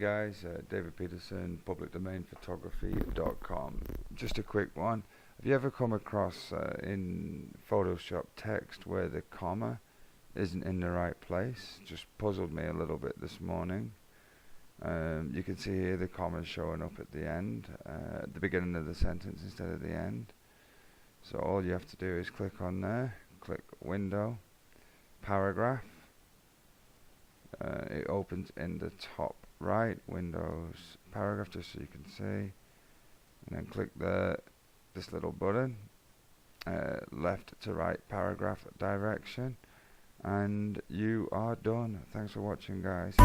guys, David Peterson, publicdomainphotography.com. Just a quick one. Have you ever come across in Photoshop text where the comma isn't in the right place? Just puzzled me a little bit this morning. You can see here the comma showing up at the end, at the beginning of the sentence instead of the end. So all you have to do is click on there, click Window, Paragraph. It opens in the top right, Windows Paragraph, just so you can see, and then click this little button, left to right paragraph direction, and you are done. Thanks for watching, guys.